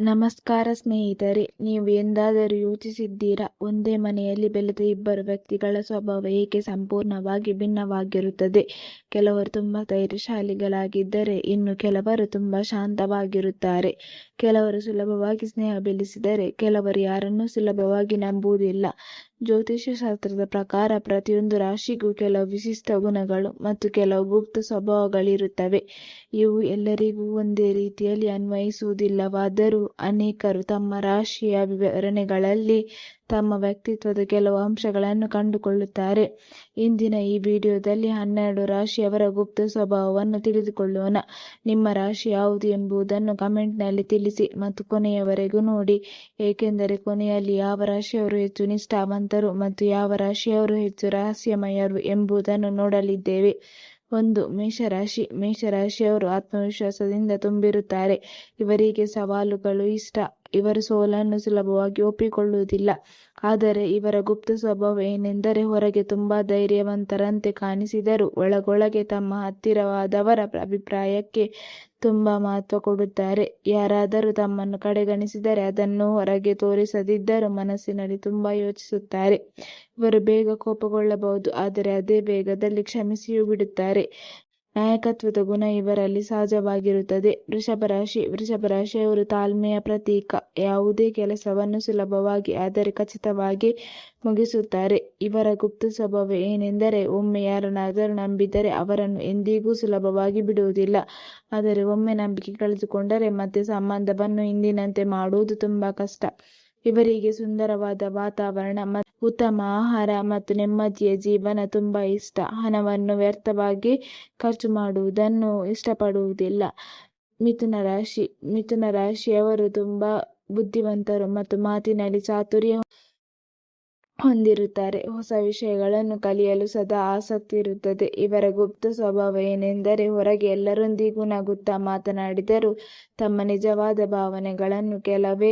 ನಮಸ್ಕಾರ ಸ್ನೇಹಿತರೆ, ನೀವು ಎಂದಾದರೂ ಯೋಚಿಸಿದ್ದೀರಾ, ಒಂದೇ ಮನೆಯಲ್ಲಿ ಬೆಳೆದ ಇಬ್ಬರು ವ್ಯಕ್ತಿಗಳ ಸ್ವಭಾವ ಏಕೆ ಸಂಪೂರ್ಣವಾಗಿ ಭಿನ್ನವಾಗಿರುತ್ತದೆ? ಕೆಲವರು ತುಂಬ ಧೈರ್ಯಶಾಲಿಗಳಾಗಿದ್ದರೆ ಇನ್ನು ಕೆಲವರು ತುಂಬ ಶಾಂತವಾಗಿರುತ್ತಾರೆ. ಕೆಲವರು ಸುಲಭವಾಗಿ ಸ್ನೇಹ ಬೆಳೆಸಿದರೆ ಕೆಲವರು ಯಾರನ್ನೂ ಸುಲಭವಾಗಿ ನಂಬುವುದಿಲ್ಲ. ಜ್ಯೋತಿಷ್ಯ ಶಾಸ್ತ್ರದ ಪ್ರಕಾರ ಪ್ರತಿಯೊಂದು ರಾಶಿಗೂ ಕೆಲವು ವಿಶಿಷ್ಟ ಗುಣಗಳು ಮತ್ತು ಕೆಲವು ಗುಪ್ತ ಸ್ವಭಾವಗಳಿರುತ್ತವೆ. ಇವು ಎಲ್ಲರಿಗೂ ಒಂದೇ ರೀತಿಯಲ್ಲಿ ಅನ್ವಯಿಸುವುದಿಲ್ಲವಾದರೂ ಅನೇಕರು ತಮ್ಮ ರಾಶಿಯ ವಿವರಣೆಗಳಲ್ಲಿ ತಮ್ಮ ವ್ಯಕ್ತಿತ್ವದ ಕೆಲವು ಅಂಶಗಳನ್ನು ಕಂಡುಕೊಳ್ಳುತ್ತಾರೆ. ಇಂದಿನ ಈ ವಿಡಿಯೋದಲ್ಲಿ 12 ರಾಶಿಯವರ ಗುಪ್ತ ಸ್ವಭಾವವನ್ನು ತಿಳಿದುಕೊಳ್ಳೋಣ. ನಿಮ್ಮ ರಾಶಿ ಯಾವುದು ಎಂಬುದನ್ನು ಕಮೆಂಟ್ನಲ್ಲಿ ತಿಳಿಸಿ ಮತ್ತು ಕೊನೆಯವರೆಗೂ ನೋಡಿ, ಏಕೆಂದರೆ ಕೊನೆಯಲ್ಲಿ ಯಾವ ರಾಶಿಯವರು ಹೆಚ್ಚು ನಿಷ್ಠಾವಂತರು ಮತ್ತು ಯಾವ ರಾಶಿಯವರು ಹೆಚ್ಚು ರಹಸ್ಯಮಯರು ಎಂಬುದನ್ನು ನೋಡಲಿದ್ದೇವೆ. 1. ಮೇಷರಾಶಿ. ಮೇಷರಾಶಿಯವರು ಆತ್ಮವಿಶ್ವಾಸದಿಂದ ತುಂಬಿರುತ್ತಾರೆ. ಇವರಿಗೆ ಸವಾಲುಗಳು ಇಷ್ಟ. ಇವರು ಸೋಲನ್ನು ಸುಲಭವಾಗಿ ಒಪ್ಪಿಕೊಳ್ಳುವುದಿಲ್ಲ. ಆದರೆ ಇವರ ಗುಪ್ತ ಸ್ವಭಾವ ಏನೆಂದರೆ, ಹೊರಗೆ ತುಂಬಾ ಧೈರ್ಯವಂತರಂತೆ ಕಾಣಿಸಿದರೂ ಒಳಗೊಳಗೆ ತಮ್ಮ ಹತ್ತಿರವಾದವರ ಅಭಿಪ್ರಾಯಕ್ಕೆ ತುಂಬಾ ಮಹತ್ವ ಕೊಡುತ್ತಾರೆ. ಯಾರಾದರೂ ತಮ್ಮನ್ನು ಕಡೆಗಣಿಸಿದರೆ ಅದನ್ನು ಹೊರಗೆ ತೋರಿಸದಿದ್ದರೂ ಮನಸ್ಸಿನಲ್ಲಿ ತುಂಬಾ ಯೋಚಿಸುತ್ತಾರೆ. ಇವರು ಬೇಗ ಕೋಪಗೊಳ್ಳಬಹುದು, ಆದರೆ ಅದೇ ವೇಗದಲ್ಲಿ ಕ್ಷಮಿಸಿಯೂ ಬಿಡುತ್ತಾರೆ. ನಾಯಕತ್ವದ ಗುಣ ಇವರಲ್ಲಿ ಸಹಜವಾಗಿರುತ್ತದೆ. ವೃಷಭರಾಶಿ. ವೃಷಭರಾಶಿಯವರು ತಾಳ್ಮೆಯ ಪ್ರತೀಕ. ಯಾವುದೇ ಕೆಲಸವನ್ನು ಸುಲಭವಾಗಿ ಆದರೆ ಖಚಿತವಾಗಿ ಮುಗಿಸುತ್ತಾರೆ. ಇವರ ಗುಪ್ತ ಸ್ವಭಾವ ಏನೆಂದರೆ, ಒಮ್ಮೆ ಯಾರನ್ನಾದರೂ ನಂಬಿದರೆ ಅವರನ್ನು ಎಂದಿಗೂ ಸುಲಭವಾಗಿ ಬಿಡುವುದಿಲ್ಲ. ಆದರೆ ಒಮ್ಮೆ ನಂಬಿಕೆ ಕಳೆದುಕೊಂಡರೆ ಮತ್ತೆ ಸಂಬಂಧವನ್ನು ಹಿಂದಿನಂತೆ ಮಾಡುವುದು ತುಂಬಾ ಕಷ್ಟ. ಇವರಿಗೆ ಸುಂದರವಾದ ವಾತಾವರಣ ಮತ್ತು ಉತ್ತಮ ಆಹಾರ ಮತ್ತು ನೆಮ್ಮದಿಯ ಜೀವನ ತುಂಬಾ ಇಷ್ಟ. ಹಣವನ್ನು ವ್ಯರ್ಥವಾಗಿ ಖರ್ಚು ಮಾಡುವುದನ್ನು ಇಷ್ಟಪಡುವುದಿಲ್ಲ. ಮಿಥುನ ರಾಶಿ. ಮಿಥುನ ರಾಶಿಯವರು ತುಂಬಾ ಬುದ್ಧಿವಂತರು ಮತ್ತು ಮಾತಿನಲ್ಲಿ ಚಾತುರ್ಯ ಹೊಂದಿರುತ್ತಾರೆ. ಹೊಸ ವಿಷಯಗಳನ್ನು ಕಲಿಯಲು ಸದಾ ಆಸಕ್ತಿ ಇರುತ್ತದೆ. ಇವರ ಗುಪ್ತ ಸ್ವಭಾವ ಏನೆಂದರೆ, ಹೊರಗೆ ಎಲ್ಲರೊಂದಿಗೂ ನಗುತ್ತಾ ಮಾತನಾಡಿದರೂ ತಮ್ಮ ನಿಜವಾದ ಭಾವನೆಗಳನ್ನು ಕೆಲವೇ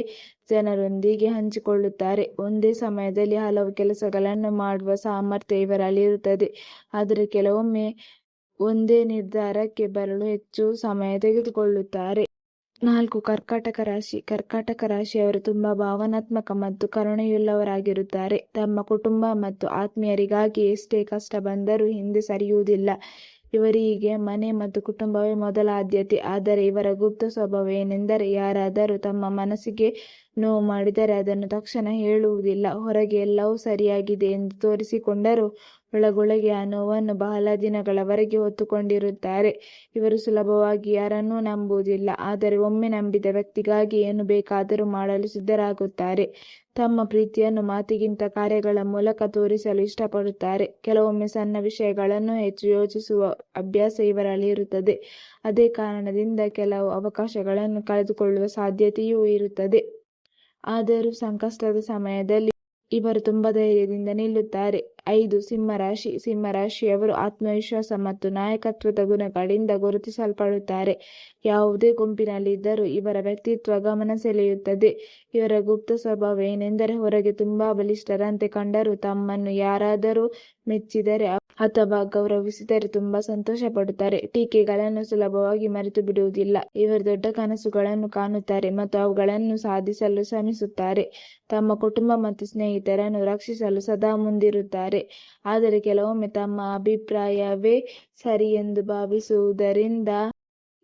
ಜನರೊಂದಿಗೆ ಹಂಚಿಕೊಳ್ಳುತ್ತಾರೆ. ಒಂದೇ ಸಮಯದಲ್ಲಿ ಹಲವು ಕೆಲಸಗಳನ್ನು ಮಾಡುವ ಸಾಮರ್ಥ್ಯ ಇವರಲ್ಲಿರುತ್ತದೆ. ಆದರೆ ಕೆಲವೊಮ್ಮೆ ಒಂದೇ ನಿರ್ಧಾರಕ್ಕೆ ಬರಲು ಹೆಚ್ಚು ಸಮಯ ತೆಗೆದುಕೊಳ್ಳುತ್ತಾರೆ. 4. ಕರ್ಕಾಟಕ ರಾಶಿ. ಕರ್ಕಾಟಕ ರಾಶಿಯವರು ತುಂಬಾ ಭಾವನಾತ್ಮಕ ಮತ್ತು ಕರುಣೆಯುಳ್ಳವರಾಗಿರುತ್ತಾರೆ. ತಮ್ಮ ಕುಟುಂಬ ಮತ್ತು ಆತ್ಮೀಯರಿಗಾಗಿ ಎಷ್ಟೇ ಕಷ್ಟ ಬಂದರೂ ಹಿಂದೆ ಸರಿಯುವುದಿಲ್ಲ. ಇವರಿಗೆ ಮನೆ ಮತ್ತು ಕುಟುಂಬವೇ ಮೊದಲ ಆದ್ಯತೆ. ಆದರೆ ಇವರ ಗುಪ್ತ ಸ್ವಭಾವ ಏನೆಂದರೆ, ಯಾರಾದರೂ ತಮ್ಮ ಮನಸ್ಸಿಗೆ ನೋವು ಮಾಡಿದರೆ ಅದನ್ನು ತಕ್ಷಣ ಹೇಳುವುದಿಲ್ಲ. ಹೊರಗೆ ಎಲ್ಲವೂ ಸರಿಯಾಗಿದೆ ಎಂದು ತೋರಿಸಿಕೊಂಡರೂ ಒಳಗೊಳಗೆ ಆ ನೋವನ್ನು ಬಹಳ ದಿನಗಳವರೆಗೆ ಹೊತ್ತುಕೊಂಡಿರುತ್ತಾರೆ. ಇವರು ಸುಲಭವಾಗಿ ಯಾರನ್ನೂ ನಂಬುವುದಿಲ್ಲ, ಆದರೆ ಒಮ್ಮೆ ನಂಬಿದ ವ್ಯಕ್ತಿಗಾಗಿ ಏನು ಬೇಕಾದರೂ ಮಾಡಲು ಸಿದ್ಧರಾಗುತ್ತಾರೆ. ತಮ್ಮ ಪ್ರೀತಿಯನ್ನು ಮಾತಿಗಿಂತ ಕಾರ್ಯಗಳ ಮೂಲಕ ತೋರಿಸಲು ಇಷ್ಟಪಡುತ್ತಾರೆ. ಕೆಲವೊಮ್ಮೆ ಸಣ್ಣ ವಿಷಯಗಳನ್ನು ಹೆಚ್ಚು ಯೋಚಿಸುವ ಅಭ್ಯಾಸ ಇವರಲ್ಲಿ ಇರುತ್ತದೆ. ಅದೇ ಕಾರಣದಿಂದ ಕೆಲವು ಅವಕಾಶಗಳನ್ನು ಕಳೆದುಕೊಳ್ಳುವ ಸಾಧ್ಯತೆಯೂ ಇರುತ್ತದೆ. ಆದರೂ ಸಂಕಷ್ಟದ ಸಮಯದಲ್ಲಿ ಇವರು ತುಂಬಾ ಧೈರ್ಯದಿಂದ ನಿಲ್ಲುತ್ತಾರೆ. 5. ಸಿಂಹರಾಶಿ. ಸಿಂಹರಾಶಿಯವರು ಆತ್ಮವಿಶ್ವಾಸ ಮತ್ತು ನಾಯಕತ್ವದ ಗುಣಗಳಿಂದ ಗುರುತಿಸಲ್ಪಡುತ್ತಾರೆ. ಯಾವುದೇ ಗುಂಪಿನಲ್ಲಿದ್ದರೂ ಇವರ ವ್ಯಕ್ತಿತ್ವ ಗಮನ ಸೆಳೆಯುತ್ತದೆ. ಇವರ ಗುಪ್ತ ಸ್ವಭಾವ ಏನೆಂದರೆ, ಹೊರಗೆ ತುಂಬಾ ಬಲಿಷ್ಠರಂತೆ ಕಂಡರೂ ತಮ್ಮನ್ನು ಯಾರಾದರೂ ಮೆಚ್ಚಿದರೆ ಅಥವಾ ಗೌರವಿಸಿದರೆ ತುಂಬಾ ಸಂತೋಷ ಪಡುತ್ತಾರೆ. ಟೀಕೆಗಳನ್ನು ಸುಲಭವಾಗಿ ಮರೆತು ಬಿಡುವುದಿಲ್ಲ. ಇವರು ದೊಡ್ಡ ಕನಸುಗಳನ್ನು ಕಾಣುತ್ತಾರೆ ಮತ್ತು ಅವುಗಳನ್ನು ಸಾಧಿಸಲು ಶ್ರಮಿಸುತ್ತಾರೆ. ತಮ್ಮ ಕುಟುಂಬ ಮತ್ತು ಸ್ನೇಹಿತರನ್ನು ರಕ್ಷಿಸಲು ಸದಾ ಮುಂದಿರುತ್ತಾರೆ. ಆದರೆ ಕೆಲವೊಮ್ಮೆ ತಮ್ಮ ಅಭಿಪ್ರಾಯವೇ ಸರಿ ಎಂದು ಭಾವಿಸುವುದರಿಂದ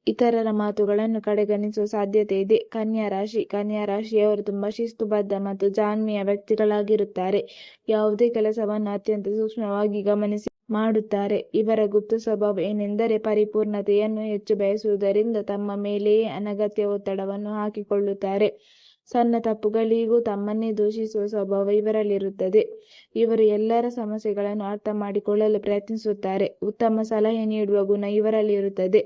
ಇತರರ ಮಾತುಗಳನ್ನು ಕಡೆಗಣಿಸುವ ಸಾಧ್ಯತೆ ಇದೆ. ಕನ್ಯಾ ರಾಶಿ. ಕನ್ಯಾ ರಾಶಿಯವರು ತುಂಬಾ ಶಿಸ್ತುಬದ್ಧ ಮತ್ತು ಜಾಣ್ಮೆಯ ವ್ಯಕ್ತಿಗಳಾಗಿರುತ್ತಾರೆ. ಯಾವುದೇ ಕೆಲಸವನ್ನು ಅತ್ಯಂತ ಸೂಕ್ಷ್ಮವಾಗಿ ಗಮನಿಸಿ ಮಾಡುತ್ತಾರೆ. ಇವರ ಗುಪ್ತ ಸ್ವಭಾವ ಏನೆಂದರೆ, ಪರಿಪೂರ್ಣತೆಯನ್ನು ಹೆಚ್ಚು ಬಯಸುವುದರಿಂದ ತಮ್ಮ ಮೇಲೆಯೇ ಅನಗತ್ಯ ಒತ್ತಡವನ್ನು ಹಾಕಿಕೊಳ್ಳುತ್ತಾರೆ. ಸಣ್ಣ ತಪ್ಪುಗಳಿಗೂ ತಮ್ಮನ್ನೇ ದೂಷಿಸುವ ಸ್ವಭಾವ ಇವರಲ್ಲಿರುತ್ತದೆ. ಇವರು ಎಲ್ಲರ ಸಮಸ್ಯೆಗಳನ್ನು ಅರ್ಥ ಮಾಡಿಕೊಳ್ಳಲು ಪ್ರಯತ್ನಿಸುತ್ತಾರೆ. ಉತ್ತಮ ಸಲಹೆ ನೀಡುವ ಗುಣ ಇವರಲ್ಲಿರುತ್ತದೆ.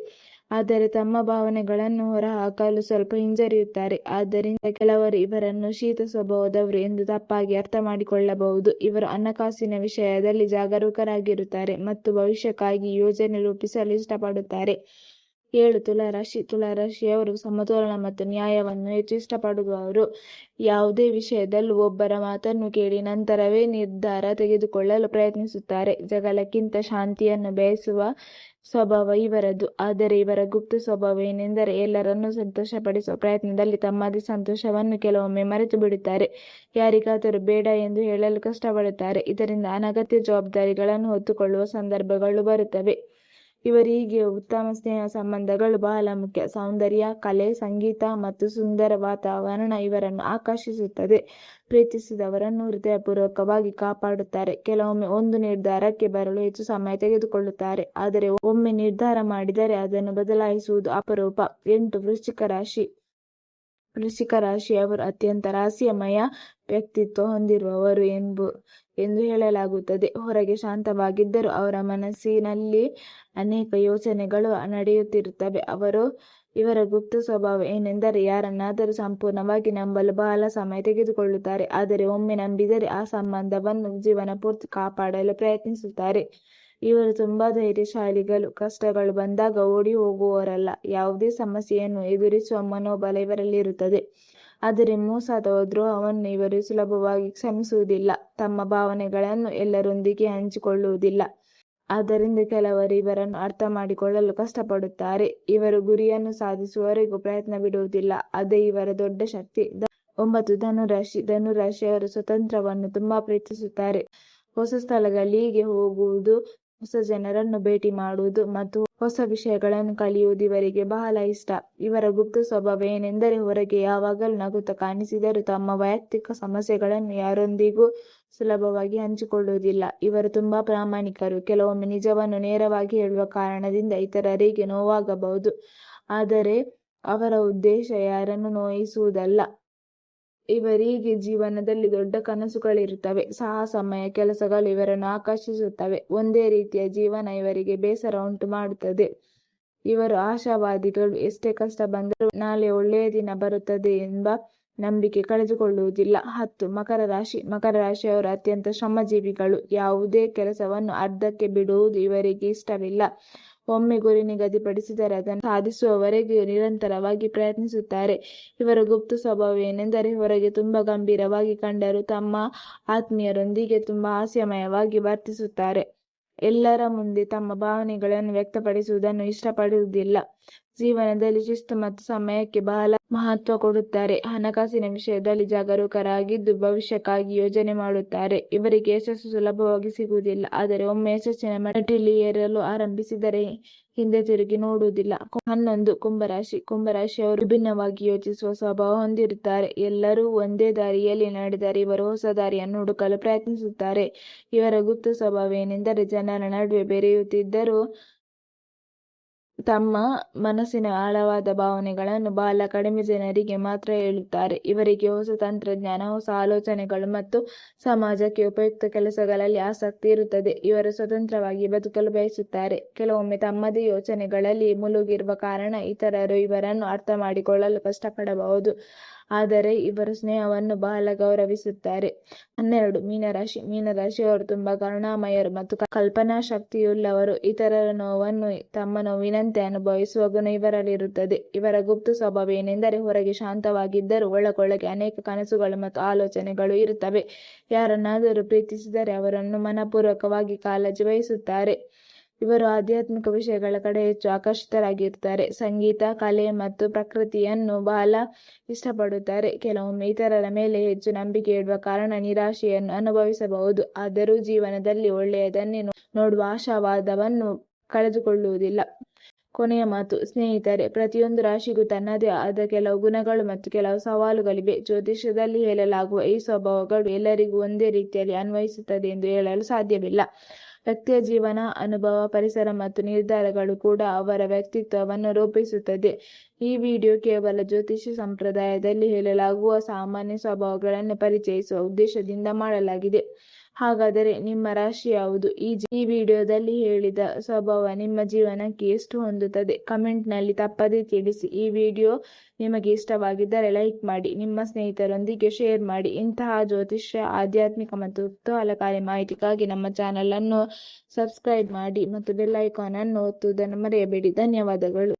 ಆದರೆ ತಮ್ಮ ಭಾವನೆಗಳನ್ನು ಹೊರಹಾಕಲು ಸ್ವಲ್ಪ ಹಿಂಜರಿಯುತ್ತಾರೆ. ಆದ್ದರಿಂದ ಕೆಲವರು ಇವರನ್ನು ಶೀತ ಸ್ವಭಾವದವರು ಎಂದು ತಪ್ಪಾಗಿ ಅರ್ಥ ಮಾಡಿಕೊಳ್ಳಬಹುದು. ಇವರು ಹಣಕಾಸಿನ ವಿಷಯದಲ್ಲಿ ಜಾಗರೂಕರಾಗಿರುತ್ತಾರೆ ಮತ್ತು ಭವಿಷ್ಯಕ್ಕಾಗಿ ಯೋಜನೆ ರೂಪಿಸಲು ಇಷ್ಟಪಡುತ್ತಾರೆ. 7. ತುಲಾರಾಶಿ. ತುಲಾರಾಶಿಯವರು ಸಮತೋಲನ ಮತ್ತು ನ್ಯಾಯವನ್ನು ಹೆಚ್ಚು ಇಷ್ಟಪಡುವವರು. ಯಾವುದೇ ವಿಷಯದಲ್ಲೂ ಒಬ್ಬರ ಮಾತನ್ನು ಕೇಳಿ ನಂತರವೇ ನಿರ್ಧಾರ ತೆಗೆದುಕೊಳ್ಳಲು ಪ್ರಯತ್ನಿಸುತ್ತಾರೆ. ಜಗಳಕ್ಕಿಂತ ಶಾಂತಿಯನ್ನು ಬಯಸುವ ಸ್ವಭಾವ ಇವರದ್ದು. ಆದರೆ ಇವರ ಗುಪ್ತ ಸ್ವಭಾವ ಏನೆಂದರೆ ಎಲ್ಲರನ್ನೂ ಸಂತೋಷಪಡಿಸುವ ಪ್ರಯತ್ನದಲ್ಲಿ ತಮ್ಮದೇ ಸಂತೋಷವನ್ನು ಕೆಲವೊಮ್ಮೆ ಮರೆತು ಬಿಡುತ್ತಾರೆ. ಯಾರಿಗಾದರೂ ಬೇಡ ಎಂದು ಹೇಳಲು ಕಷ್ಟಪಡುತ್ತಾರೆ. ಇದರಿಂದ ಅನಗತ್ಯ ಜವಾಬ್ದಾರಿಗಳನ್ನು ಹೊತ್ತುಕೊಳ್ಳುವ ಸಂದರ್ಭಗಳು ಬರುತ್ತವೆ. ಇವರಿಗೆ ಉತ್ತಮ ಸ್ನೇಹ ಸಂಬಂಧಗಳು ಬಹಳ ಮುಖ್ಯ. ಸೌಂದರ್ಯ, ಕಲೆ, ಸಂಗೀತ ಮತ್ತು ಸುಂದರ ವಾತಾವರಣ ಇವರನ್ನು ಆಕರ್ಷಿಸುತ್ತದೆ. ಪ್ರೀತಿಸಿದವರನ್ನು ಹೃದಯಪೂರ್ವಕವಾಗಿ ಕಾಪಾಡುತ್ತಾರೆ. ಕೆಲವೊಮ್ಮೆ ಒಂದು ನಿರ್ಧಾರಕ್ಕೆ ಬರಲು ಹೆಚ್ಚು ಸಮಯ ತೆಗೆದುಕೊಳ್ಳುತ್ತಾರೆ, ಆದರೆ ಒಮ್ಮೆ ನಿರ್ಧಾರ ಮಾಡಿದರೆ ಅದನ್ನು ಬದಲಾಯಿಸುವುದು ಅಪರೂಪ. 8. ವೃಶ್ಚಿಕ ರಾಶಿಯವರು ಅತ್ಯಂತ ರಹಸ್ಯಮಯ ವ್ಯಕ್ತಿತ್ವ ಹೊಂದಿರುವವರು ಎಂದು ಹೇಳಲಾಗುತ್ತದೆ. ಹೊರಗೆ ಶಾಂತವಾಗಿದ್ದರೂ ಅವರ ಮನಸ್ಸಿನಲ್ಲಿ ಅನೇಕ ಯೋಚನೆಗಳು ನಡೆಯುತ್ತಿರುತ್ತವೆ. ಇವರ ಗುಪ್ತ ಸ್ವಭಾವ ಏನೆಂದರೆ ಯಾರನ್ನಾದರೂ ಸಂಪೂರ್ಣವಾಗಿ ನಂಬಲು ಬಹಳ ಸಮಯ ತೆಗೆದುಕೊಳ್ಳುತ್ತಾರೆ. ಆದರೆ ಒಮ್ಮೆ ನಂಬಿದರೆ ಆ ಸಂಬಂಧವನ್ನು ಜೀವನ ಪೂರ್ತಿ ಕಾಪಾಡಲು ಪ್ರಯತ್ನಿಸುತ್ತಾರೆ. ಇವರು ತುಂಬಾ ಧೈರ್ಯಶಾಲಿಗಳು. ಕಷ್ಟಗಳು ಬಂದಾಗ ಓಡಿ ಹೋಗುವವರಲ್ಲ. ಯಾವುದೇ ಸಮಸ್ಯೆಯನ್ನು ಎದುರಿಸುವ ಮನೋಬಲ ಇವರಲ್ಲಿರುತ್ತದೆ. ಆದರೆ ಮೋಸ ಅಥವಾ ದ್ರೋಹವನ್ನು ಇವರು ಸುಲಭವಾಗಿ ಕ್ಷಮಿಸುವುದಿಲ್ಲ. ತಮ್ಮ ಭಾವನೆಗಳನ್ನು ಎಲ್ಲರೊಂದಿಗೆ ಹಂಚಿಕೊಳ್ಳುವುದಿಲ್ಲ. ಆದ್ದರಿಂದ ಕೆಲವರು ಇವರನ್ನು ಅರ್ಥ ಮಾಡಿಕೊಳ್ಳಲು ಕಷ್ಟಪಡುತ್ತಾರೆ. ಇವರು ಗುರಿಯನ್ನು ಸಾಧಿಸುವವರೆಗೂ ಪ್ರಯತ್ನ ಬಿಡುವುದಿಲ್ಲ. ಅದೇ ಇವರ ದೊಡ್ಡ ಶಕ್ತಿ. 9. ಧನುರಾಶಿಯವರು ಸ್ವತಂತ್ರವನ್ನು ತುಂಬಾ ಪ್ರೀತಿಸುತ್ತಾರೆ. ಹೊಸ ಸ್ಥಳಗಳಿಗೆ ಹೋಗುವುದು, ಹೊಸ ಜನರನ್ನು ಭೇಟಿ ಮಾಡುವುದು ಮತ್ತು ಹೊಸ ವಿಷಯಗಳನ್ನು ಕಲಿಯುವುದು ಇವರಿಗೆ ಬಹಳ ಇಷ್ಟ. ಇವರ ಗುಪ್ತ ಸ್ವಭಾವ ಏನೆಂದರೆ ಹೊರಗೆ ಯಾವಾಗಲೂ ನಗುತ್ತಾ ಕಾಣಿಸಿದರೂ ತಮ್ಮ ವೈಯಕ್ತಿಕ ಸಮಸ್ಯೆಗಳನ್ನು ಯಾರೊಂದಿಗೂ ಸುಲಭವಾಗಿ ಹಂಚಿಕೊಳ್ಳುವುದಿಲ್ಲ. ಇವರು ತುಂಬಾ ಪ್ರಾಮಾಣಿಕರು. ಕೆಲವೊಮ್ಮೆ ನಿಜವನ್ನು ನೇರವಾಗಿ ಹೇಳುವ ಕಾರಣದಿಂದ ಇತರರಿಗೆ ನೋವಾಗಬಹುದು, ಆದರೆ ಅವರ ಉದ್ದೇಶ ಯಾರನ್ನು ನೋಯಿಸುವುದಲ್ಲ. ಇವರಿಗೆ ಜೀವನದಲ್ಲಿ ದೊಡ್ಡ ಕನಸುಗಳಿರುತ್ತವೆ. ಸಾಹಸಮಯ ಕೆಲಸಗಳು ಇವರನ್ನು ಆಕರ್ಷಿಸುತ್ತವೆ. ಒಂದೇ ರೀತಿಯ ಜೀವನ ಇವರಿಗೆ ಬೇಸರ ಉಂಟು ಮಾಡುತ್ತದೆ. ಇವರು ಆಶಾವಾದಿಗಳು. ಎಷ್ಟೇ ಕಷ್ಟ ಬಂದರೂ ನಾಳೆ ಒಳ್ಳೆಯ ದಿನ ಬರುತ್ತದೆ ಎಂಬ ನಂಬಿಕೆ ಕಳೆದುಕೊಳ್ಳುವುದಿಲ್ಲ. 10. ಮಕರ ರಾಶಿಯವರು ಅತ್ಯಂತ ಶ್ರಮಜೀವಿಗಳು. ಯಾವುದೇ ಕೆಲಸವನ್ನು ಅರ್ಧಕ್ಕೆ ಬಿಡುವುದು ಇವರಿಗೆ ಇಷ್ಟವಿಲ್ಲ. ಒಮ್ಮೆ ಗುರಿ ನಿಗದಿಪಡಿಸಿದರೆ ಅದನ್ನು ಸಾಧಿಸುವವರೆಗೆ ನಿರಂತರವಾಗಿ ಪ್ರಯತ್ನಿಸುತ್ತಾರೆ. ಇವರ ಗುಪ್ತ ಸ್ವಭಾವ ಏನೆಂದರೆ ಹೊರಗೆ ತುಂಬಾ ಗಂಭೀರವಾಗಿ ಕಂಡರೂ ತಮ್ಮ ಆತ್ಮೀಯರೊಂದಿಗೆ ತುಂಬಾ ಹಾಸ್ಯಮಯವಾಗಿ ವರ್ತಿಸುತ್ತಾರೆ. ಎಲ್ಲರ ಮುಂದೆ ತಮ್ಮ ಭಾವನೆಗಳನ್ನು ವ್ಯಕ್ತಪಡಿಸುವುದನ್ನು ಇಷ್ಟಪಡುವುದಿಲ್ಲ. ಜೀವನದಲ್ಲಿ ಶಿಸ್ತು ಮತ್ತು ಸಮಯಕ್ಕೆ ಬಹಳ ಮಹತ್ವ ಕೊಡುತ್ತಾರೆ. ಹಣಕಾಸಿನ ವಿಷಯದಲ್ಲಿ ಜಾಗರೂಕರಾಗಿದ್ದು ಭವಿಷ್ಯಕ್ಕಾಗಿ ಯೋಜನೆ ಮಾಡುತ್ತಾರೆ. ಇವರಿಗೆ ಯಶಸ್ಸು ಸುಲಭವಾಗಿ ಸಿಗುವುದಿಲ್ಲ, ಆದರೆ ಒಮ್ಮೆ ಯಶಸ್ಸಿನ ಮೆಟ್ಟಿಲು ಏರಲು ಆರಂಭಿಸಿದರೆ ಹಿಂದೆ ತಿರುಗಿ ನೋಡುವುದಿಲ್ಲ. 11. ಕುಂಭರಾಶಿಯವರು ವಿಭಿನ್ನವಾಗಿ ಯೋಚಿಸುವ ಸ್ವಭಾವ ಹೊಂದಿರುತ್ತಾರೆ. ಎಲ್ಲರೂ ಒಂದೇ ದಾರಿಯಲ್ಲಿ ನಡೆದರೆ ಇವರು ಹೊಸ ದಾರಿಯನ್ನು ಹುಡುಕಲು ಪ್ರಯತ್ನಿಸುತ್ತಾರೆ. ಇವರ ಗುಪ್ತ ಸ್ವಭಾವ ಏನೆಂದರೆ ಜನರ ನಡುವೆ ಬೆರೆಯುತ್ತಿದ್ದರೂ ತಮ್ಮ ಮನಸ್ಸಿನ ಆಳವಾದ ಭಾವನೆಗಳನ್ನು ಬಹಳ ಕಡಿಮೆ ಜನರಿಗೆ ಮಾತ್ರ ಹೇಳುತ್ತಾರೆ. ಇವರಿಗೆ ಹೊಸ ತಂತ್ರಜ್ಞಾನ, ಹೊಸ ಆಲೋಚನೆಗಳು ಮತ್ತು ಸಮಾಜಕ್ಕೆ ಉಪಯುಕ್ತ ಕೆಲಸಗಳಲ್ಲಿ ಆಸಕ್ತಿ ಇರುತ್ತದೆ. ಇವರು ಸ್ವತಂತ್ರವಾಗಿ ಬದುಕಲು ಬಯಸುತ್ತಾರೆ. ಕೆಲವೊಮ್ಮೆ ತಮ್ಮದೇ ಯೋಚನೆಗಳಲ್ಲಿ ಮುಳುಗಿರುವ ಕಾರಣ ಇತರರು ಇವರನ್ನು ಅರ್ಥ ಮಾಡಿಕೊಳ್ಳಲು ಕಷ್ಟಪಡಬಹುದು, ಆದರೆ ಇವರು ಸ್ನೇಹವನ್ನು ಬಹಳ ಗೌರವಿಸುತ್ತಾರೆ. 12. ಮೀನರಾಶಿಯವರು ತುಂಬಾ ಕರುಣಾಮಯರು ಮತ್ತು ಕಲ್ಪನಾ ಶಕ್ತಿಯುಳ್ಳವರು. ಇತರರ ನೋವನ್ನು ತಮ್ಮ ನೋವಿನಂತೆ ಅನುಭವಿಸುವ ಗುಣ ಇವರಲ್ಲಿರುತ್ತದೆ. ಇವರ ಗುಪ್ತ ಸ್ವಭಾವ ಏನೆಂದರೆ ಹೊರಗೆ ಶಾಂತವಾಗಿದ್ದರೂ ಒಳಗೊಳಗೆ ಅನೇಕ ಕನಸುಗಳು ಮತ್ತು ಆಲೋಚನೆಗಳು ಇರುತ್ತವೆ. ಯಾರನ್ನಾದರೂ ಪ್ರೀತಿಸಿದರೆ ಅವರನ್ನು ಮನಪೂರ್ವಕವಾಗಿ ಕಾಳಜಿ ವಹಿಸುತ್ತಾರೆ. ಇವರು ಆಧ್ಯಾತ್ಮಿಕ ವಿಷಯಗಳ ಕಡೆ ಹೆಚ್ಚು ಆಕರ್ಷಿತರಾಗಿರುತ್ತಾರೆ. ಸಂಗೀತ, ಕಲೆ ಮತ್ತು ಪ್ರಕೃತಿಯನ್ನು ಬಹಳ ಇಷ್ಟಪಡುತ್ತಾರೆ. ಕೆಲವೊಮ್ಮೆ ಇತರರ ಮೇಲೆ ಹೆಚ್ಚು ನಂಬಿಕೆ ಇಡುವ ಕಾರಣ ನಿರಾಶೆಯನ್ನು ಅನುಭವಿಸಬಹುದು, ಆದರೂ ಜೀವನದಲ್ಲಿ ಒಳ್ಳೆಯದನ್ನೇ ನೋಡುವ ಆಶಾವಾದವನ್ನು ಕಳೆದುಕೊಳ್ಳುವುದಿಲ್ಲ. ಕೊನೆಯ ಮಾತು. ಸ್ನೇಹಿತರೆ, ಪ್ರತಿಯೊಂದು ರಾಶಿಗೂ ತನ್ನದೇ ಆದ ಕೆಲವು ಗುಣಗಳು ಮತ್ತು ಕೆಲವು ಸವಾಲುಗಳಿವೆ. ಜ್ಯೋತಿಷ್ಯದಲ್ಲಿ ಹೇಳಲಾಗುವ ಈ ಸ್ವಭಾವಗಳು ಎಲ್ಲರಿಗೂ ಒಂದೇ ರೀತಿಯಲ್ಲಿ ಅನ್ವಯಿಸುತ್ತದೆ ಎಂದು ಹೇಳಲು ಸಾಧ್ಯವಿಲ್ಲ. ವ್ಯಕ್ತಿಯ ಜೀವನ, ಅನುಭವ, ಪರಿಸರ ಮತ್ತು ನಿರ್ಧಾರಗಳು ಕೂಡ ಅವರ ವ್ಯಕ್ತಿತ್ವವನ್ನು ರೂಪಿಸುತ್ತದೆ. ಈ ವಿಡಿಯೋ ಕೇವಲ ಜ್ಯೋತಿಷ್ಯ ಸಂಪ್ರದಾಯದಲ್ಲಿ ಹೇಳಲಾಗುವ ಸಾಮಾನ್ಯ ಸ್ವಭಾವಗಳನ್ನು ಪರಿಚಯಿಸುವ ಉದ್ದೇಶದಿಂದ ಮಾಡಲಾಗಿದೆ. ಹಾಗಾದರೆ ನಿಮ್ಮ ರಾಶಿ ಯಾವುದು? ಈ ವಿಡಿಯೋದಲ್ಲಿ ಹೇಳಿದ ಸ್ವಭಾವ ನಿಮ್ಮ ಜೀವನಕ್ಕೆ ಎಷ್ಟು ಹೊಂದುತ್ತದೆ? ಕಮೆಂಟ್ನಲ್ಲಿ ತಪ್ಪದೇ ತಿಳಿಸಿ. ಈ ವಿಡಿಯೋ ನಿಮಗೆ ಇಷ್ಟವಾಗಿದ್ದರೆ ಲೈಕ್ ಮಾಡಿ, ನಿಮ್ಮ ಸ್ನೇಹಿತರೊಂದಿಗೆ ಶೇರ್ ಮಾಡಿ. ಇಂತಹ ಜ್ಯೋತಿಷ್ಯ, ಆಧ್ಯಾತ್ಮಿಕ ಮತ್ತು ಕುತೂಹಲಕಾರಿ ಮಾಹಿತಿಗಾಗಿ ನಮ್ಮ ಚಾನಲ್ ಅನ್ನು ಸಬ್ಸ್ಕ್ರೈಬ್ ಮಾಡಿ ಮತ್ತು ಬೆಲ್ ಐಕಾನ್ ಅನ್ನು ಒತ್ತುವುದನ್ನು ಮರೆಯಬೇಡಿ. ಧನ್ಯವಾದಗಳು.